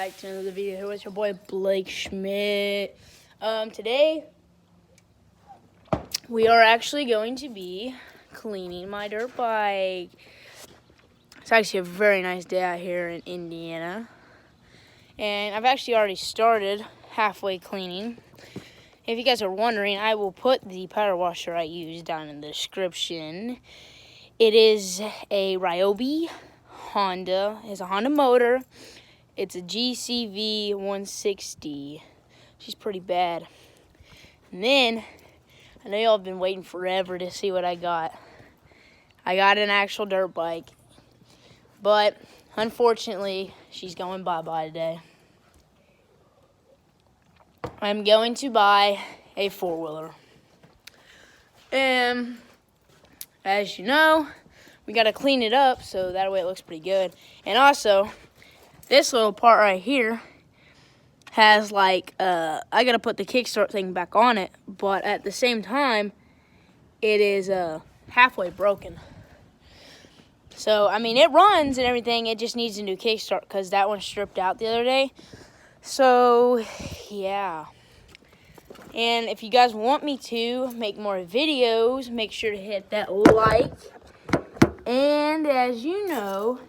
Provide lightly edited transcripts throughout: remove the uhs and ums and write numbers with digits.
back to another video here with your boy Blake Schmidt. Today we are actually going to be cleaning my dirt bike. It's actually a very nice day out here in Indiana, and I've actually already started halfway cleaning. If you guys are wondering, I will put the power washer I use down in the description. It is a Ryobi Honda. It's a Honda motor. It's a GCV 160. She's pretty bad. And then, I know y'all have been waiting forever to see what I got. I got an actual dirt bike. But, unfortunately, she's going bye-bye today. I'm going to buy a four-wheeler. And, as you know, we got to clean it up so that way it looks pretty good. And also, this little part right here has like, I got to put the kickstart thing back on it, but at the same time, it is halfway broken. So, I mean, it runs and everything, it just needs a new kickstart because that one stripped out the other day. So, yeah. And if you guys want me to make more videos, make sure to hit that like. And as you know,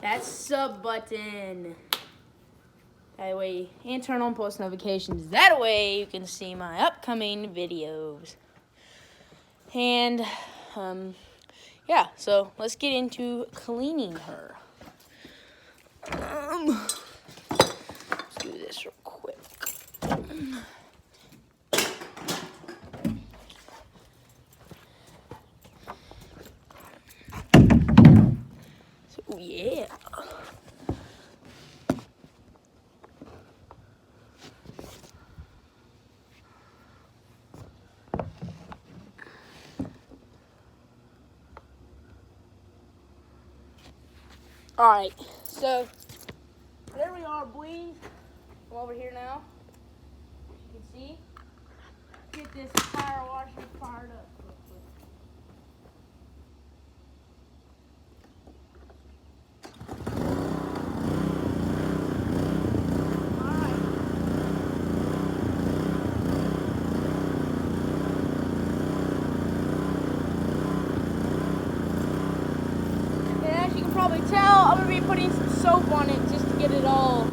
that sub button. That way, and turn on post notifications. That way, you can see my upcoming videos. And, yeah, so let's get into cleaning her. Let's do this real quick. So, yeah. Alright, so there we are, boys. I'm over here now. You can see. Get this power washer fired up real quick. As you can probably tell, I'm going to be putting some soap on it just to get it all.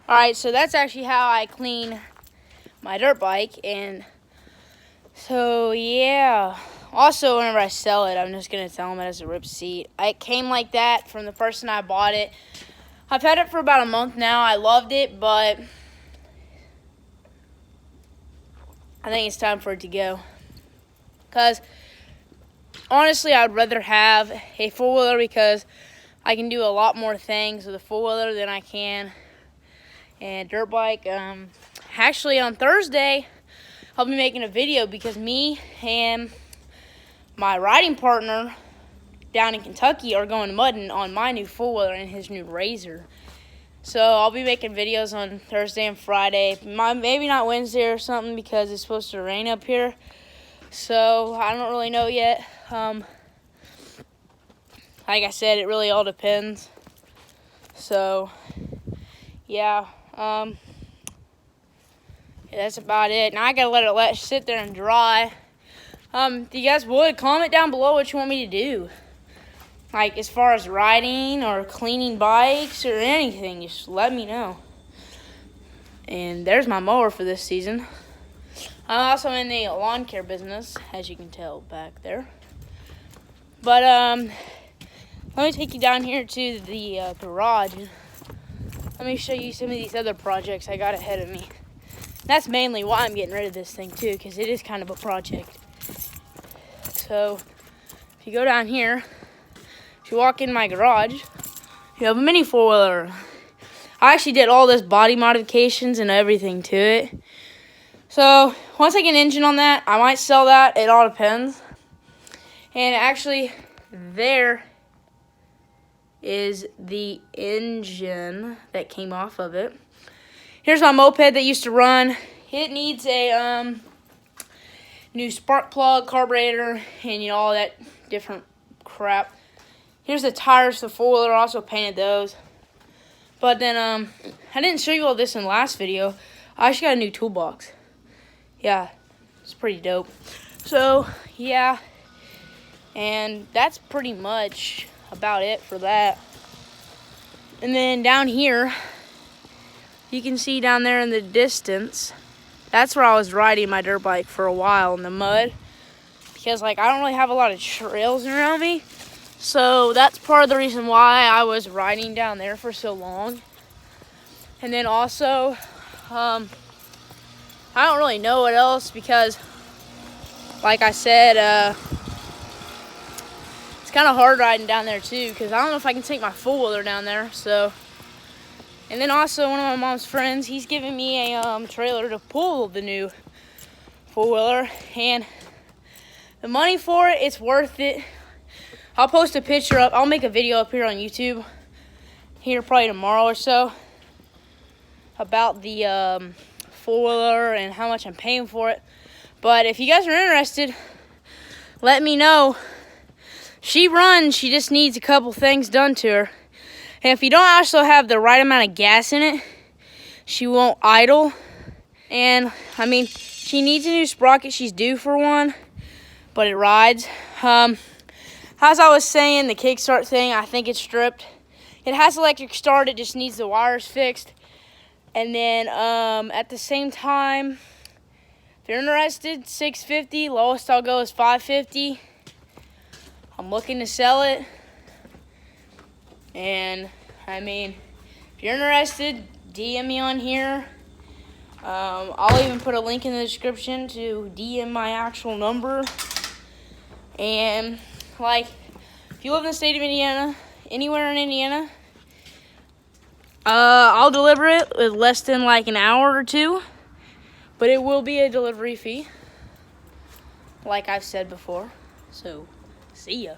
Alright, so that's actually how I clean my dirt bike. And so, yeah. Also, whenever I sell it, I'm just going to tell them it has a ripped seat. It came like that from the person I bought it. I've had it for about a month now. I loved it, but I think it's time for it to go. Because honestly, I'd rather have a four-wheeler because I can do a lot more things with a four-wheeler than I can a dirt bike. Actually, on Thursday, I'll be making a video because me and my riding partner down in Kentucky are going mudding on my new four-wheeler and his new Razor. So I'll be making videos on Thursday and Friday. Maybe not Wednesday or something because it's supposed to rain up here. So I don't really know yet. Like I said, it really all depends. So yeah, that's about it. Now I gotta let it sit there and dry. If you guys would, comment down below what you want me to do. Like as far as riding or cleaning bikes or anything, just let me know. And there's my mower for this season. I'm also in the lawn care business, as you can tell back there. But let me take you down here to the garage. Let me show you some of these other projects I got ahead of me. That's mainly why I'm getting rid of this thing too, because it is kind of a project. So if you go down here, if you walk in my garage, you have a mini four-wheeler. I actually did all this body modifications and everything to it. So once I get an engine on that, I might sell that. It all depends. And actually, there is the engine that came off of it. Here's my moped that used to run. It needs a new spark plug, carburetor, and you know, all that different crap. Here's the tires for the four-wheeler. Also painted those. But then I didn't show you all this in the last video. I actually got a new toolbox. Yeah, it's pretty dope. So yeah, and that's pretty much about it for that. And then down here, you can see down there in the distance, that's where I was riding my dirt bike for a while in the mud. Because like I don't really have a lot of trails around me. So that's part of the reason why I was riding down there for so long. And then also, I don't really know what else because, like I said, it's kind of hard riding down there too because I don't know if I can take my four-wheeler down there. So, and then also one of my mom's friends, he's giving me a trailer to pull the new four-wheeler, and the money for it, it's worth it. I'll post a picture up. I'll make a video up here on YouTube here probably tomorrow or so about the four-wheeler and how much I'm paying for it. But if you guys are interested, let me know. She runs. She just needs a couple things done to her. And if you don't also have the right amount of gas in it, she won't idle. And, I mean, she needs a new sprocket. She's due for one, but it rides. As I was saying, the kickstart thing, I think it's stripped. It has electric start. It just needs the wires fixed. And then at the same time, if you're interested, $650. Lowest I'll go is $550. I'm looking to sell it. And, I mean, if you're interested, DM me on here. I'll even put a link in the description to DM my actual number. And, like, if you live in the state of Indiana, anywhere in Indiana, I'll deliver it with less than, like, an hour or two. But it will be a delivery fee, like I've said before. So, see ya.